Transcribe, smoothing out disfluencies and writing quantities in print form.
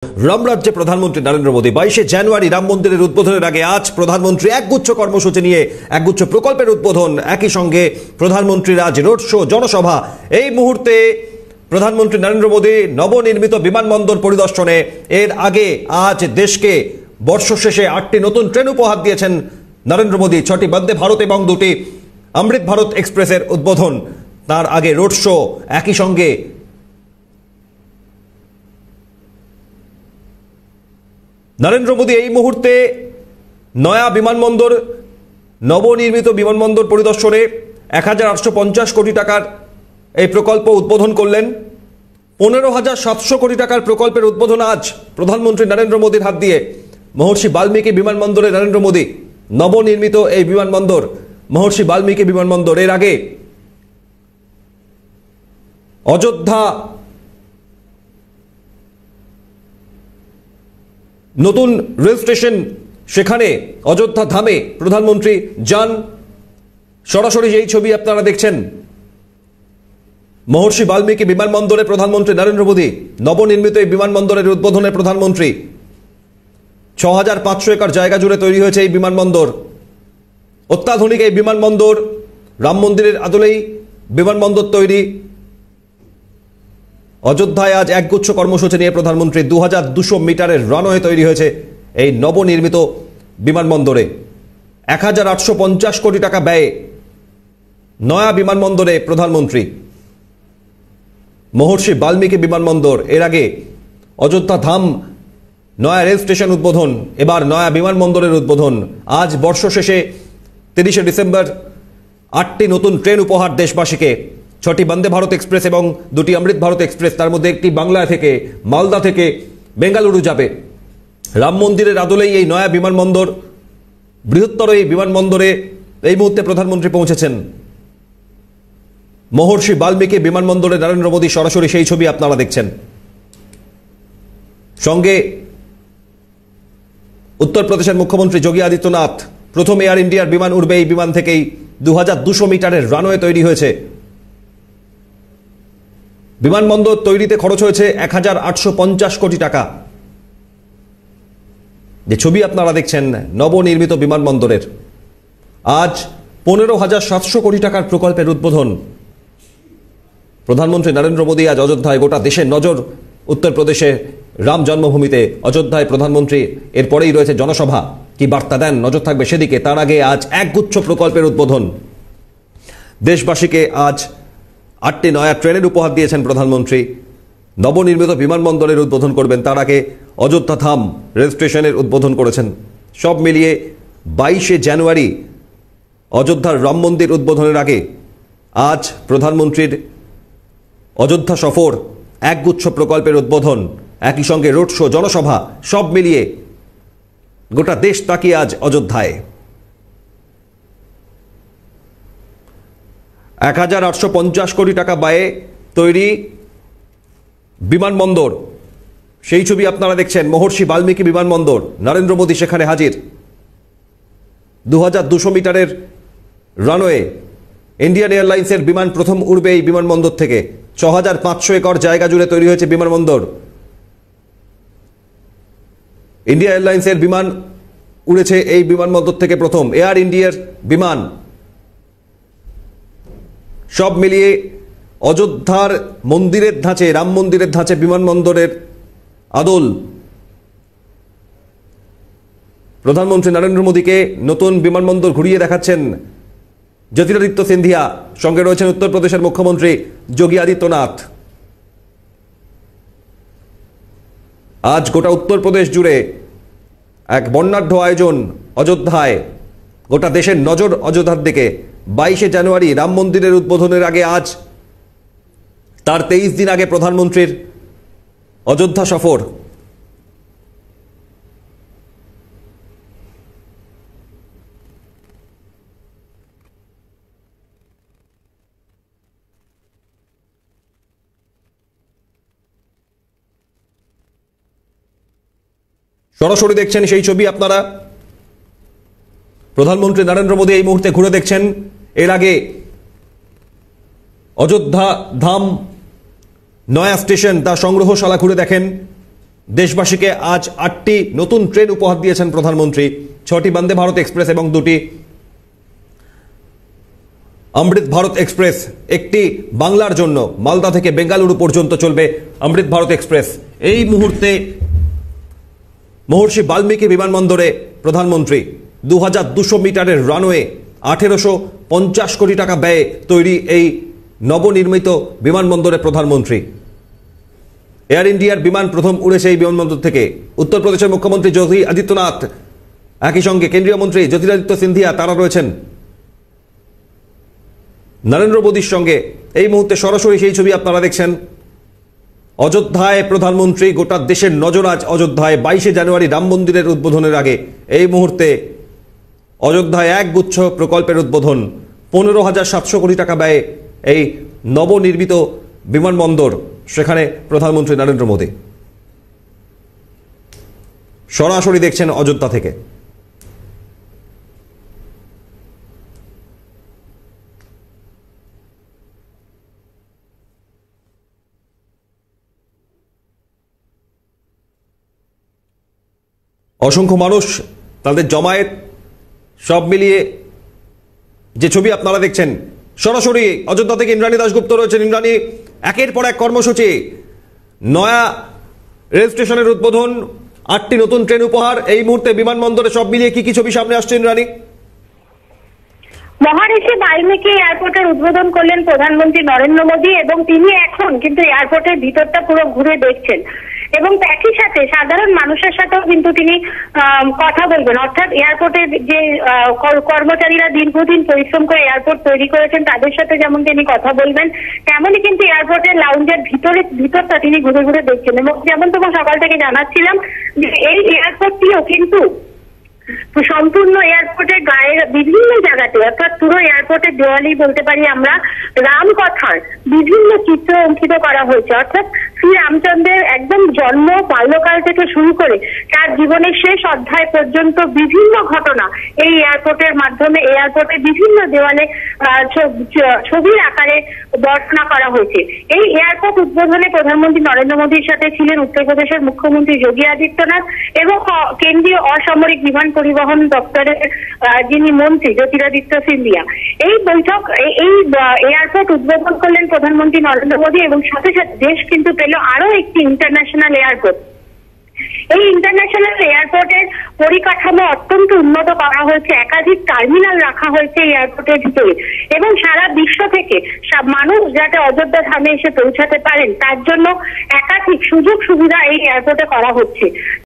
রামরাজ্যে প্রধানমন্ত্রী নরেন্দ্র মোদী 22শে জানুয়ারি রাম মন্দিরের উদ্বোধনের আগে আজ প্রধানমন্ত্রী একগুচ্ছ কর্মসূচি নিয়ে একগুচ্ছ প্রকল্পের উদ্বোধন, একই সঙ্গে প্রধানমন্ত্রীর আজ রোড শো, জনসভা। এই মুহূর্তে প্রধানমন্ত্রী নরেন্দ্র মোদী নবনির্মিত বিমানবন্দর পরিদর্শনে। এর আগে আজ দেশকে বর্ষ শেষে 8টি নতুন ট্রেন উপহার দিয়েছেন নরেন্দ্র মোদী। 6টি বন্দে ভারত এবং 2টি অমৃত ভারত এক্সপ্রেসের উদ্বোধন। তার আগে রোড শো, একই সঙ্গে নরেন্দ্র মোদী এই মুহূর্তে নয়া বিমানবন্দর, নবনির্মিত বিমানবন্দর পরিদর্শনে 1850 কোটি টাকার এই প্রকল্প উদ্বোধন করলেন। 15,700 কোটি টাকার প্রকল্পের উদ্বোধন আজ প্রধানমন্ত্রী নরেন্দ্র মোদীর হাত দিয়ে। মহর্ষি বাল্মীকি বিমানবন্দরে নরেন্দ্র মোদী নবনির্মিত এই বিমানবন্দর, মহর্ষি বাল্মীকি বিমানবন্দর। এর আগে অযোধ্যা নতুন রেল স্টেশন, সেখানে অযোধ্যা ধামে প্রধানমন্ত্রী যান। সরাসরি এই ছবি আপনারা দেখছেন। মহর্ষি বাল্মীকি বিমানবন্দরে প্রধানমন্ত্রী নরেন্দ্র মোদী নবনির্মিত এই বিমানবন্দরের উদ্বোধনে প্রধানমন্ত্রী। 6500 একর জায়গা জুড়ে তৈরি হয়েছে এই বিমানবন্দর। অত্যাধুনিক এই বিমানবন্দর, রাম মন্দিরের আদলেই বিমানবন্দর তৈরি। অযোধ্যায় আজ একগুচ্ছ কর্মসূচি নিয়ে প্রধানমন্ত্রী। 2200 মিটারের রানওয়ে তৈরি হয়েছে এই নবনির্মিত বিমানবন্দরে। 1850 কোটি টাকা ব্যয়ে নয়া বিমানবন্দরে প্রধানমন্ত্রী। মহর্ষি বাল্মীকি বিমানবন্দর, এর আগে অযোধ্যা ধাম, নয়া রেল স্টেশন উদ্বোধন, এবার নয়া বিমানবন্দরের উদ্বোধন। আজ বর্ষ শেষে 30শে ডিসেম্বর 8টি নতুন ট্রেন উপহার দেশবাসীকে। 6টি বন্দে ভারত এক্সপ্রেস এবং 2টি অমৃত ভারত এক্সপ্রেস, তার মধ্যে একটি বাংলা থেকে, মালদা থেকে বেঙ্গালুরু যাবে। রাম মন্দিরের আদলেই এই নয়া বিমানবন্দর, বৃহত্তর এই বিমানবন্দরে এই মুহূর্তে প্রধানমন্ত্রী পৌঁছেছেন। মহর্ষি বাল্মীকি বিমানবন্দরে নরেন্দ্র মোদী, সরাসরি সেই ছবি আপনারা দেখছেন। সঙ্গে উত্তরপ্রদেশের মুখ্যমন্ত্রী যোগী আদিত্যনাথ। প্রথম এয়ার ইন্ডিয়ার বিমান উড়বে এই বিমান থেকেই। 2200 মিটারের রানওয়ে তৈরি হয়েছে। বিমানবন্দর তৈরিতে খরচ হয়েছে 1850 কোটি টাকা। যে ছবি আপনারা দেখছেন নবনির্মিত বিমানবন্দরের। আজ 15,700 কোটি টাকার প্রকল্পের উদ্বোধন। প্রধানমন্ত্রী নরেন্দ্র মোদী আজ অযোধ্যায়। গোটা দেশের নজর উত্তরপ্রদেশে রাম জন্মভূমিতে, অযোধ্যায় প্রধানমন্ত্রী। এরপরেই রয়েছে জনসভা। কি বার্তা দেন, নজর থাকবে সেদিকে। তার আগে আজ একগুচ্ছ প্রকল্পের উদ্বোধন। দেশবাসীকে আজ 8টি নয়া ট্রেনের উপহার দিয়েছেন প্রধানমন্ত্রী। নবনির্মিত বিমানবন্দরের উদ্বোধন করবেন। তার আগে অযোধ্যা ধাম রেল স্টেশনের উদ্বোধন করেছেন। সব মিলিয়ে 22শে জানুয়ারি অযোধ্যার রাম মন্দির উদ্বোধনের আগে আজ প্রধানমন্ত্রীর অযোধ্যা সফর, একগুচ্ছ প্রকল্পের উদ্বোধন, একই সঙ্গে রোড শো, জনসভা। সব মিলিয়ে গোটা দেশ তাকিয়ে আজ অযোধ্যায়। 1850 কোটি টাকা ব্যয়ে তৈরি বিমানবন্দর, সেই ছবি আপনারা দেখছেন। মহর্ষি বাল্মীকি বিমানবন্দর, নরেন্দ্র মোদী সেখানে হাজির। 2200 মিটারের রানওয়ে। ইন্ডিয়ান এয়ারলাইন্সের বিমান প্রথম উড়বে এই বিমানবন্দর থেকে। 6500 একর জায়গা জুড়ে তৈরি হয়েছে বিমানবন্দর। ইন্ডিয়া এয়ারলাইন্সের বিমান উড়েছে এই বিমানবন্দর থেকে প্রথম, এয়ার ইন্ডিয়ার বিমান। সব মিলিয়ে অযোধ্যার মন্দিরের ধাঁচে, রাম মন্দিরের ধাঁচে বিমানবন্দরের আদল। প্রধানমন্ত্রী নরেন্দ্র মোদীকে নতুন বিমানবন্দর ঘুরিয়ে দেখাচ্ছেন জ্যোতিরাদিত্য সিন্ধিয়া। সঙ্গে রয়েছেন উত্তরপ্রদেশের মুখ্যমন্ত্রী যোগী আদিত্যনাথ। আজ গোটা উত্তরপ্রদেশ জুড়ে এক বর্ণাঢ্য আয়োজন অযোধ্যায়। গোটা দেশের নজর অযোধ্যার দিকে। 22শে জানুয়ারি রাম মন্দিরের উদ্বোধনের আগে আজ তার 23 দিন আগে প্রধানমন্ত্রীর অযোধ্যা সফর। সরাসরি দেখছেন সেই ছবি আপনারা। প্রধানমন্ত্রী নরেন্দ্র মোদী এই মুহূর্তে ঘুরে দেখছেন। এর আগে অযোধ্যা ধাম নয়া স্টেশন, তার সংগ্রহশালা ঘুরে দেখেন। দেশবাসীকে আজ 8টি নতুন ট্রেন উপহার দিয়েছেন প্রধানমন্ত্রী। 6টি বন্দে ভারত এক্সপ্রেস এবং 2টি অমৃত ভারত এক্সপ্রেস। একটি বাংলার জন্য মালদা থেকে বেঙ্গালুরু পর্যন্ত চলবে অমৃত ভারত এক্সপ্রেস। এই মুহূর্তে মহর্ষি বাল্মীকি বিমানবন্দরে প্রধানমন্ত্রী 2200 মিটারের রানওয়ে, 1850 কোটি টাকা ব্যয়ে তৈরি এই নবনির্মিত বিমানবন্দরে প্রধানমন্ত্রী। এয়ার ইন্ডিয়ার বিমান প্রথম উড়েছে এই বিমানবন্দর থেকে। উত্তরপ্রদেশের মুখ্যমন্ত্রী যোগী আদিত্যনাথ, একই সঙ্গে কেন্দ্রীয় মন্ত্রী জ্যোতিরাদিত্য সিন্ধিয়া, তারা রয়েছেন নরেন্দ্র মোদীর সঙ্গে। এই মুহূর্তে সরাসরি সেই ছবি আপনারা দেখছেন। অযোধ্যায় প্রধানমন্ত্রী, গোটা দেশের নজর আজ অযোধ্যায়। 22শে জানুয়ারি রাম মন্দিরের উদ্বোধনের আগে এই মুহূর্তে অযোধ্যায় এক গুচ্ছ প্রকল্পের উদ্বোধন। 15,700 কোটি টাকা ব্যয়ে এই নবনির্মিত বিমানবন্দর, সেখানে প্রধানমন্ত্রী নরেন্দ্র মোদী। সরাসরি দেখছেন অযোধ্যা থেকে। অসংখ্য মানুষ, তাদের জমায়েত, সব মিলিয়ে যে ছবি আপনারা দেখছেন সরাসরি অযোধ্যা থেকে ইন্দ্রাণী দাশগুপ্ত রয়েছেন। ইন্দ্রাণী, একের পর এক কর্মসূচি, নয়া রেল স্টেশনের উদ্বোধন, 8টি নতুন ট্রেন উপহার, এই মুহূর্তে বিমানবন্দরে সব মিলিয়ে কি কি ছবি সামনে আসছে ইন্দ্রাণী? মহর্ষি বাল্মীকি এয়ারপোর্টের উদ্বোধন করলেন প্রধানমন্ত্রী নরেন্দ্র মোদী এবং তিনি এখন কিন্তু এয়ারপোর্টের ভিতরটা পুরো ঘুরে দেখছেন এবং একই সাথে সাধারণ মানুষের সাথেও কিন্তু তিনি কথা বলবেন। অর্থাৎ এয়ারপোর্টের যে কর্মচারীরা দীর্ঘদিন পরিশ্রম করে এয়ারপোর্ট তৈরি করেছেন তাদের সাথে যেমন তিনি কথা বলবেন, তেমনই কিন্তু এয়ারপোর্টের লাউঞ্জের ভিতরটা তিনি ঘুরে ঘুরে দেখছেন। এবং যেমন তোমার সকাল থেকে জানাচ্ছিলাম যে এই এয়ারপোর্টটিও কিন্তু সম্পূর্ণ এয়ারপোর্টের গায়ের বিভিন্ন জায়গাতে, অর্থাৎ পুরো এয়ারপোর্টের দেওয়ালেই বলতে পারি আমরা রামকথার বিভিন্ন চিত্র অঙ্কিত করা হয়েছে। অর্থাৎ শ্রী রামচন্দ্রের একদম জন্ম, বাল্যকাল থেকে শুরু করে তার জীবনের শেষ অধ্যায় পর্যন্ত বিভিন্ন ঘটনা এই এয়ারপোর্টের মাধ্যমে এয়ারপোর্টের বিভিন্ন দেওয়ালে ছবির আকারে বর্ণনা করা হয়েছে। এই এয়ারপোর্ট উদ্বোধনে প্রধানমন্ত্রী নরেন্দ্র মোদীর সাথে ছিলেন উত্তরপ্রদেশের মুখ্যমন্ত্রী যোগী আদিত্যনাথ এবং কেন্দ্রীয় অসামরিক বিমান পরিবহন দপ্তরের যিনি মন্ত্রী জ্যোতিরাদিত্য সিন্ধিয়া। এই বৈঠক, এই এয়ারপোর্ট উদ্বোধন করলেন প্রধানমন্ত্রী নরেন্দ্র মোদী এবং সাথে সাথে দেশ কিন্তু পেল আরো একটি ইন্টারন্যাশনাল এয়ারপোর্ট। এই ইন্টারন্যাশনাল এয়ারপোর্টের পরিকাঠামো অত্যন্ত উন্নত করা হয়েছে, একাধিক টার্মিনাল রাখা হয়েছে এই এয়ারপোর্টের ভিতরে এবং সারা বিশ্ব থেকে সব মানুষ যাতে অযোধ্যা ধামে এসে পৌঁছাতে পারেন তার জন্য একাধিক সুযোগ সুবিধা এই এয়ারপোর্টে করা হচ্ছে।